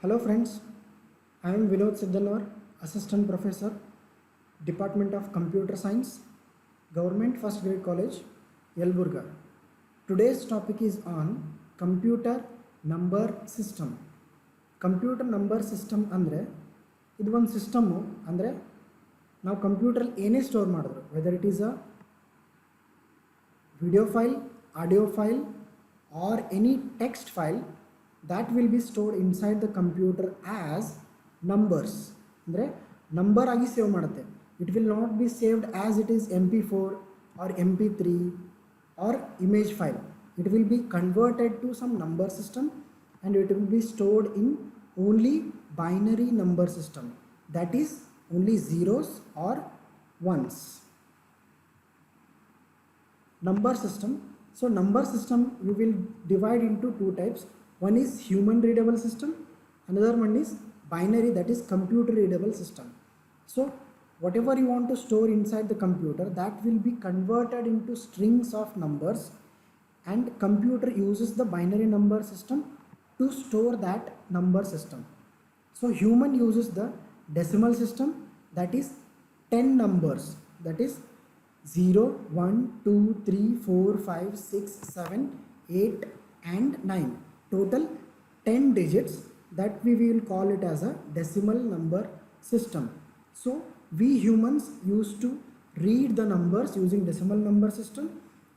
Hello friends, I am Vinod Siddhanwar, Assistant Professor, Department of Computer Science, Government First Grade College, Yelburga. Today's topic is on Computer Number System. Computer Number System ಅಂದರೆ ಇದು ಒಂದು system ಅಂದರೆ ನಾವು ಕಂಪ್ಯೂಟ್ರಲ್ಲಿ ಏನೇ store ಮಾಡಿದ್ರು whether it is a video file, audio file or any text file that will be stored inside the computer as numbers ಅಂದರೆ number ಆಗಿ save ಮಾಡುತ್ತೆ. It will not be saved as it is MP4 or MP3 or image file. It will be converted to some number system and it will be stored in only binary number system, that is only zeros or ones. Number system. So number system we will divide into two types. One is human readable system, another one is binary, that is computer readable system. So whatever you want to store inside the computer, that will be converted into strings of numbers, and computer uses the binary number system to store that number system. So human uses the decimal system, that is 10 numbers, that is 0, 1, 2, 3, 4, 5, 6, 7, 8 and 9. Total 10 digits that we will call it as a decimal number system. So we humans used to read the numbers using decimal number system,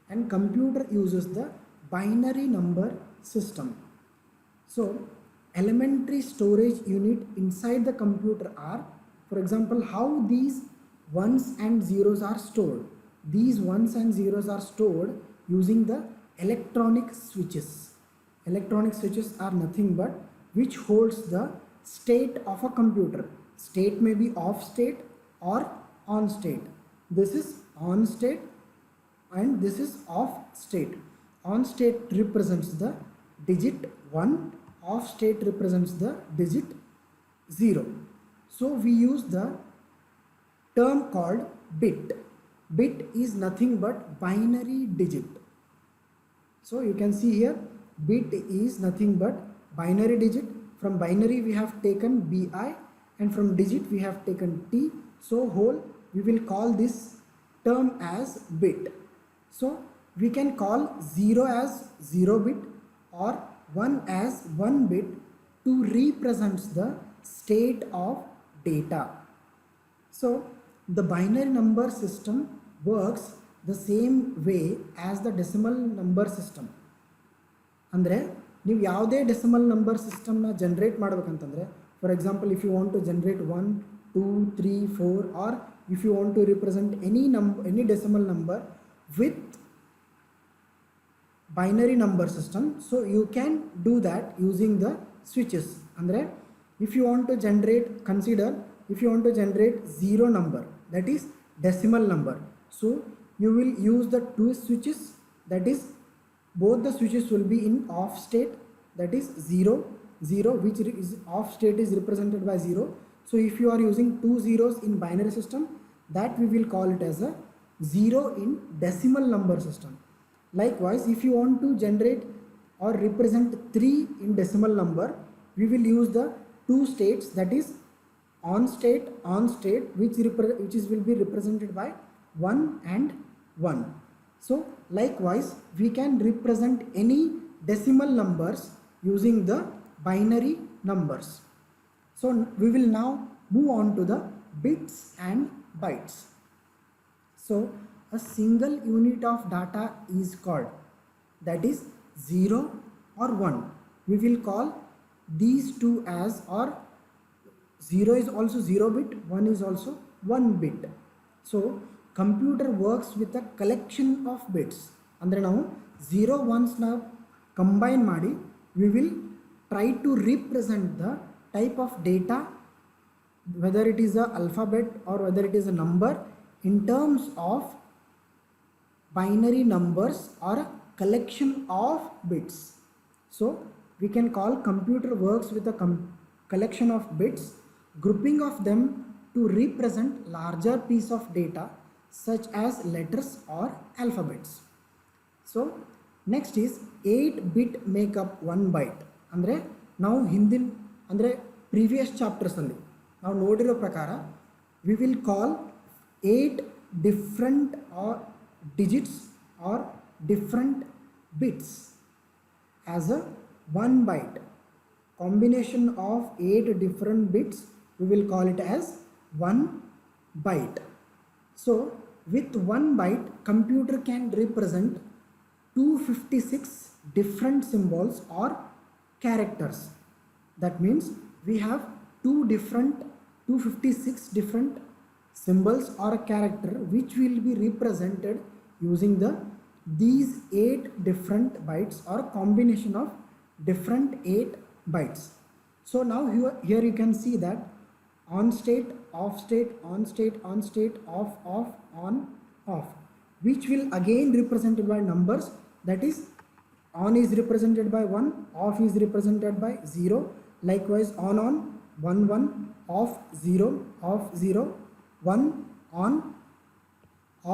and computer uses the binary number system. So elementary storage unit inside the computer are, for example, how these ones and zeros are stored. These ones and zeros are stored using the electronic switches. Electronic switches are nothing but which holds the state of a computer. State may be off state or on state. This is on state and this is off state. On state represents the digit 1, off state represents the digit 0. So we use the term called bit. Bit is nothing but binary digit. So you can see here, bit is nothing but binary digit. From binary we have taken bi, and from digit we have taken t. So whole we will call this term as bit. So we can call 0 as 0 bit or 1 as 1 bit to represent the state of data. So the binary number system works the same way as the decimal number system. ಅಂದರೆ ನೀವು ಯಾವುದೇ decimal number ಸಿಸ್ಟಮ್ನ generate ಮಾಡಬೇಕಂತಂದರೆ, for example if you want to generate 1, 2, 3, 4 or if you want to represent any decimal number with binary number system, so you can do that using the switches. Andre if you want to generate, consider if you want to generate 0 number, that is decimal number, so you will use the two switches, that is both the switches will be in off state, that is 0, 0, which is off state is represented by 0. So if you are using two zeros in binary system, that we will call it as a 0 in decimal number system. Likewise, if you want to generate or represent 3 in decimal number, we will use the two states, that is on state, which will be represented by 1 and 1. So likewise we can represent any decimal numbers using the binary numbers. So we will now move on to the bits and bytes. So a single unit of data is called, that is 0 or 1. We will call these two as, or 0 is also 0 bit, 1 is also 1 bit. So computer works with a collection of bits. ಅಂದರೆ ನಾವು 0 1 combine ಮಾಡಿ we will try to represent the type of data, whether it is a alphabet or whether it is a number, in terms of binary numbers or a collection of bits. So we can call computer works with a collection of bits, grouping of them to represent larger piece of data such as letters or alphabets. So next is 8 bit make up 1 byte. ಅಂದರೆ ನಾವು ಹಿಂದಿನ ಅಂದರೆ previous ಚಾಪ್ಟರ್ಸಲ್ಲಿ ನಾವು ನೋಡಿರೋ ಪ್ರಕಾರ we will call 8 different or digits or different bits as a one byte. Combination of 8 different bits, we will call it as 1 byte. So with 1 byte, computer can represent 256 different symbols or characters. That means we have 256 different symbols or a character which will be represented using these 8 different bytes or combination of different 8 bytes. So now here you can see that on state, off state, on state, on state, off, off, on, off, which will again represented by numbers. That is, on is represented by 1, off is represented by 0. Likewise, on, 1, 1, off, 0, 1, on,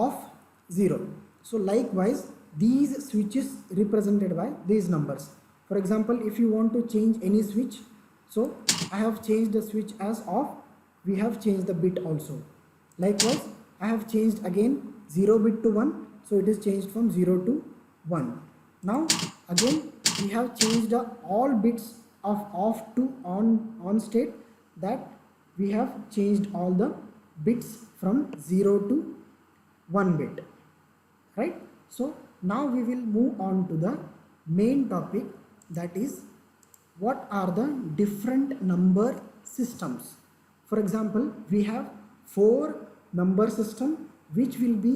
off, 0. So likewise, these switches represented by these numbers. For example, if you want to change any switch, so I have changed the switch as off, we have changed the bit also. Likewise, I have changed again 0 bit to 1, so it is changed from 0 to 1. Now again we have changed all bits of off to on state, that we have changed all the bits from 0 to 1 bit, right? So now we will move on to the main topic, that is what are the different number systems. For example, we have 4 number system which will be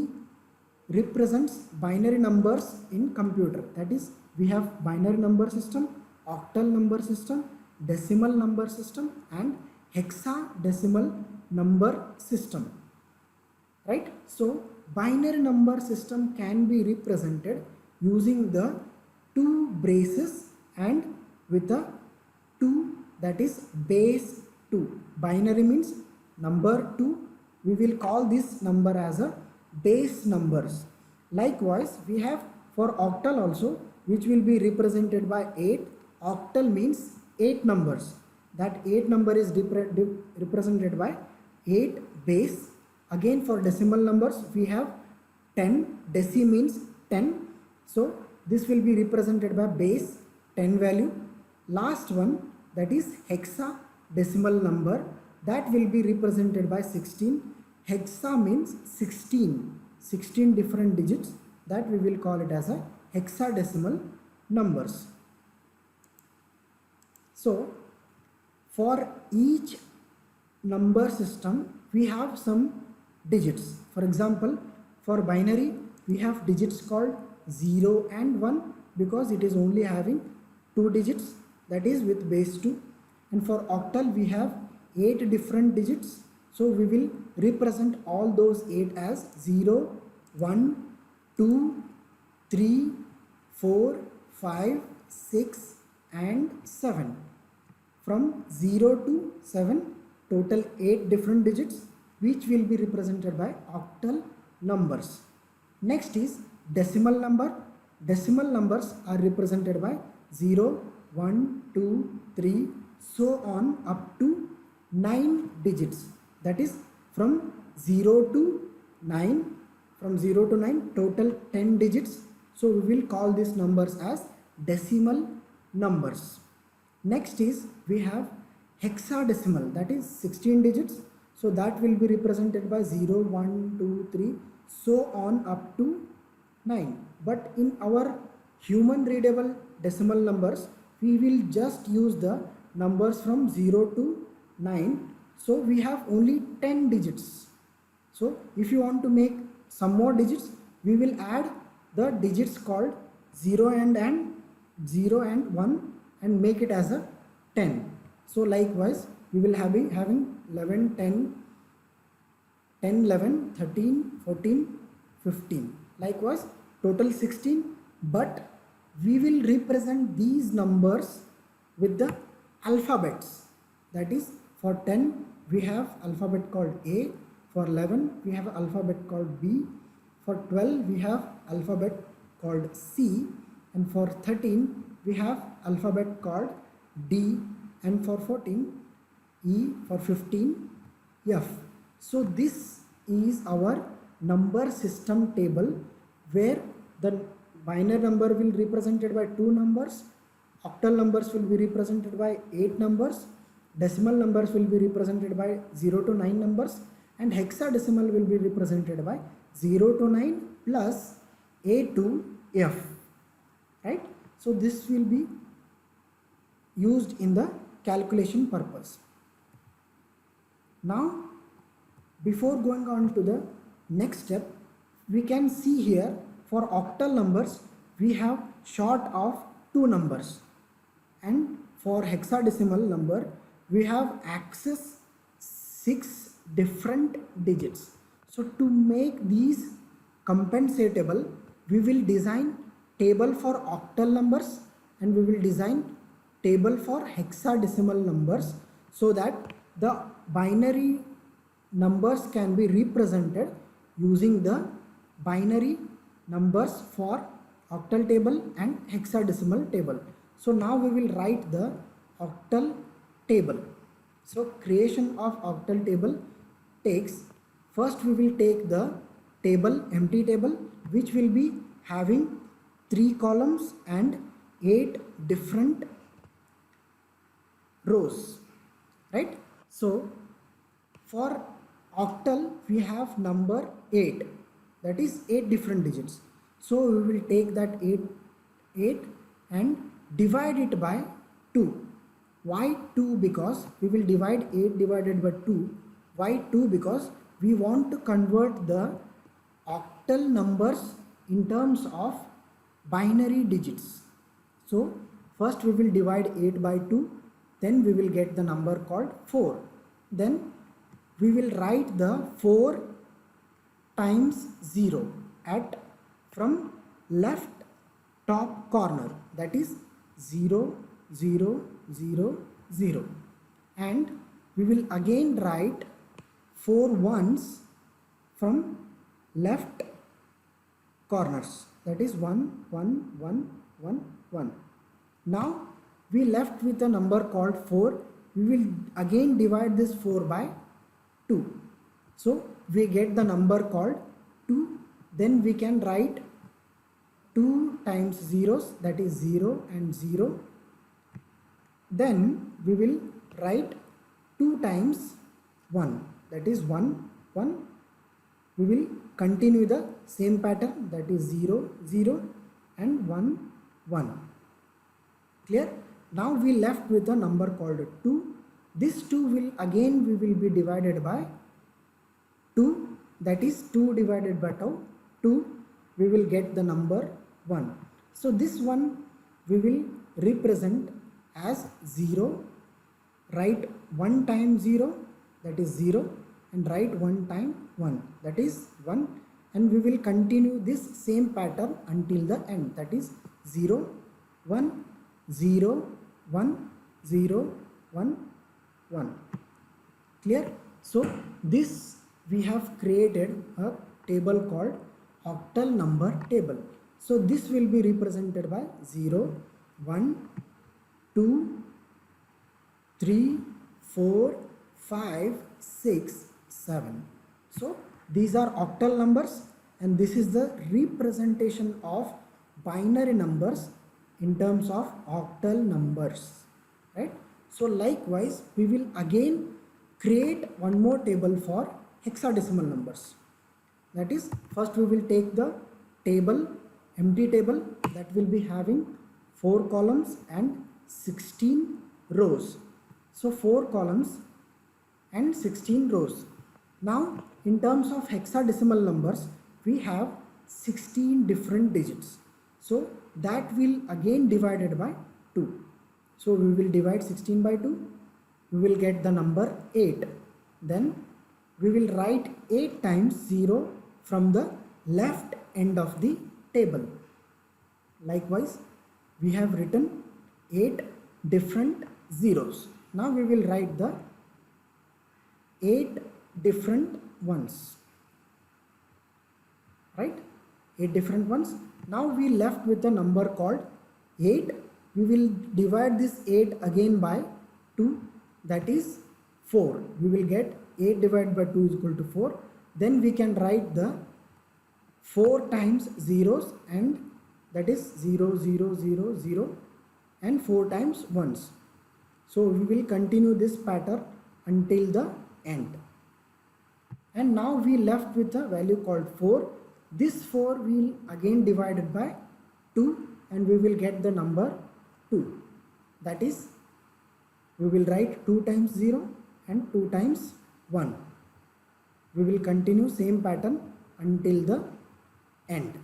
represents binary numbers in computer. That is, we have binary number system, octal number system, decimal number system and hexadecimal number system, right? So binary number system can be represented using the 2 braces and with a 2, that is base 2. Binary means number 2. We will call this number as a base numbers. Likewise, we have for octal also, which will be represented by 8. Octal means 8 numbers. That 8 number is represented by 8 base. Again, for decimal numbers, we have 10. Deci means 10. So this will be represented by base 10 value. Last one, that is hexadecimal number, that will be represented by 16. Hexa means 16 different digits, that we will call it as a hexadecimal numbers. So for each number system we have some digits. For example, for binary we have digits called 0 and 1 because it is only having 2 digits, that is with base 2. And for octal we have 8 different digits, so we will represent all those 8 as 0, 1, 2, 3, 4, 5, 6 and 7. From 0 to 7, total 8 different digits which will be represented by octal numbers. Next is decimal number. Decimal numbers are represented by 0, 1, 2, 3, so on up to 9 digits. That is from 0 to 9. From 0 to 9, total 10 digits. So we will call these numbers as decimal numbers. Next is we have hexadecimal, that is 16 digits. So that will be represented by 0, 1, 2, 3, so on up to 9. But in our human readable decimal numbers, we will just use the numbers from 0 to 9. So we have only 10 digits. So if you want to make some more digits, we will add the digits called 0 and 1 and make it as a 10. So likewise, we will having 11, 10, 11, 13, 14, 15. Likewise, total 16, but we will represent these numbers with the alphabets. That is, for 10 we have alphabet called A, for 11 we have alphabet called B, for 12 we have alphabet called C, and for 13 we have alphabet called D, and for 14 E, for 15 F. So this is our number system table where the binary number will be represented by 2 numbers, octal numbers will be represented by 8 numbers, decimal numbers will be represented by 0 to 9 numbers, and hexadecimal will be represented by 0 to 9 plus A to F, right? So this will be used in the calculation purpose. Now before going on to the next step, we can see here for octal numbers we have short of 2 numbers, and for hexadecimal number we have access 6 different digits. So to make these compensatable, we will design table for octal numbers and we will design table for hexadecimal numbers so that the binary numbers can be represented using the binary numbers for octal table and hexadecimal table. So now we will write the octal table. So creation of octal table takes, first we will take the table, empty table, which will be having 3 columns and 8 different rows, right? So for octal we have number 8, that is 8 different digits. So we will take that 8 and divide it by 2. Why 2? Because we will divide 8 divided by 2. Why 2? Because we want to convert the octal numbers in terms of binary digits. So first we will divide 8 by 2, then we will get the number called 4. Then we will write the 4 times 0 at from left top corner, that is 0 0 0 0, and we will again write 4 ones from left corners, that is 1 1 1 1 1. Now we left with a number called 4. We will again divide this 4 by 2. So we get the number called 2. Then we can write 2 times zeros, that is 0 and 0. Then we will write 2 times 1, that is 1 1. We will continue the same pattern, that is 0 0 and 1 1. Clear? Now we left with a number called 2. This 2 will again we will be divided by 2, that is 2 divided by 2. We will get the number 1. So this one we will represent as 0. Write 1 times 0, that is 0, and write 1 time 1, that is 1, and we will continue this same pattern until the end, that is 0 1 0 1 0 1 1. Clear? So this we have created a table called octal number table. So this will be represented by 0 1 2 3 4 5 6 7. So these are octal numbers, and this is the representation of binary numbers in terms of octal numbers, right? So likewise we will again create one more table for hexadecimal numbers. That is, first we will take the table, empty table, that will be having 4 columns and 16 rows. So 4 columns and 16 rows. Now in terms of hexadecimal numbers we have 16 different digits. So that will again divided by 2. So we will divide 16 by 2. We will get the number 8. Then we will write 8 times 0 from the left end of the table. Likewise, we have written 8 different zeros. Now we will write the 8 different ones, right? 8 different ones. Now we left with a number called 8. We will divide this 8 again by 2, that is 4. We will get 8 divided by 2 is equal to 4. Then we can write the 4 times zeros, and that is 0, 0, 0, 0, and 4 times ones. So we will continue this pattern until the end. And now we left with a value called 4. This 4 will again divided by 2, and we will get the number 2. That is, we will write 2 times 0 and 2 times 1. We will continue same pattern until the end.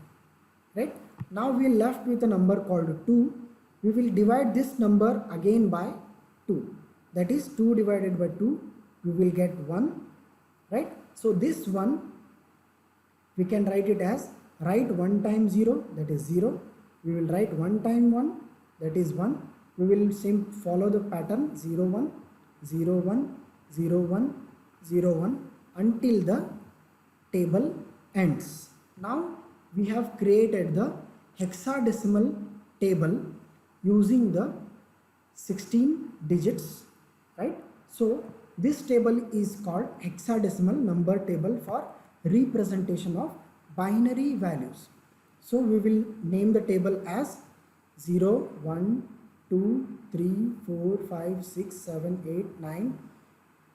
Right? Now we left with a number called 2. We will divide this number again by 2. That is 2 divided by 2. We will get 1. Right? So this 1, we can write it as, write 1 times 0, that is 0. We will write 1 times 1, that is 1. We will follow the pattern 0, 1, 0, 1, 0, 1, 0, 1 until the table ends. Now we have created the hexadecimal table using the 16 digits, right? So this table is called hexadecimal number table for representation of binary values. So we will name the table as 0, 1, 2, 3, 4, 5, 6, 7, 8, 9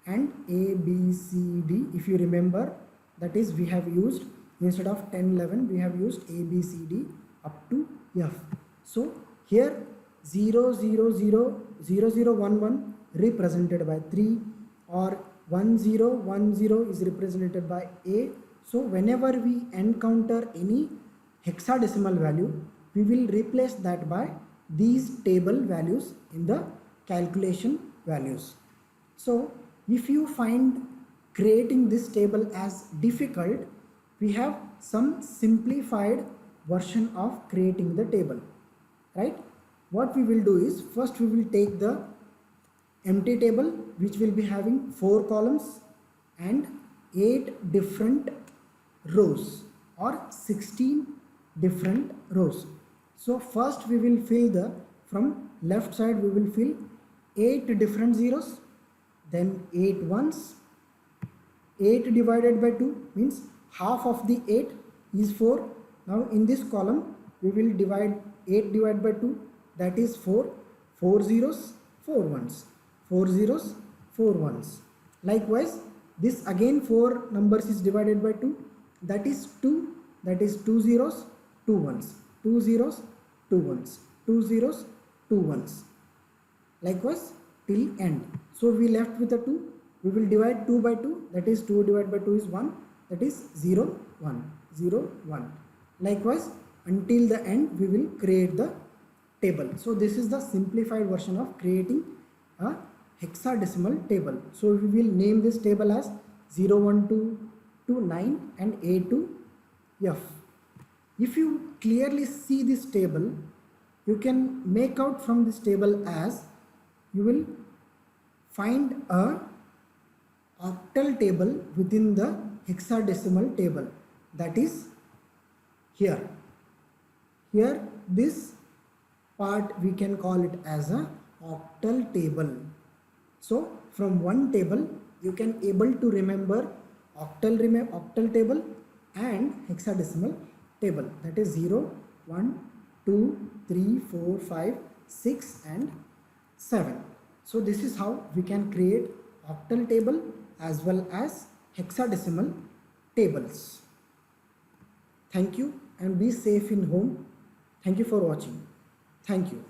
and A, B, C, D. If you remember, that is, we have used, instead of 10, 11, we have used A, B, C, D up to F. So here 0, 0, 0, 0, 0, 1, 1 represented by 3, or 1, 0, 1, 0 is represented by A. So whenever we encounter any hexadecimal value, we will replace that by these table values in the calculation values. So if you find creating this table as difficult, we have some simplified version of creating the table, right? What we will do is, first we will take the empty table which will be having 4 columns and 8 different rows or 16 different rows. So first we will fill the, from left side we will fill 8 different zeros, then 8 ones. 8 divided by 2 means half of the 8 is 4. Now in this column we will divide 8 divided by 2, that is 4. 4 zeros, 4 ones. 4 zeros, 4 ones. Likewise, this again 4 numbers is divided by 2, that is 2, that is 2 zeros, 2 ones. 2 zeros, 2 ones. 2 zeros, 2 ones. Likewise till end. So we left with a 2. We will divide 2 by 2, that is 2 divided by 2 is 1, that is 0, 1, 0, 1. Likewise until the end we will create the table. So this is the simplified version of creating a hexadecimal table. So we will name this table as 0, 1, 2 to 9 and A to F. If you clearly see this table, you can make out from this table as, you will find a octal table within the hexadecimal table, that is here. Here this part we can call it as a octal table. So from one table you can able to remember octal table and hexadecimal table, that is 0, 1, 2, 3, 4, 5, 6 and 7. So this is how we can create octal table as well as hexadecimal tables. Thank you and be safe in home. Thank you for watching. Thank you.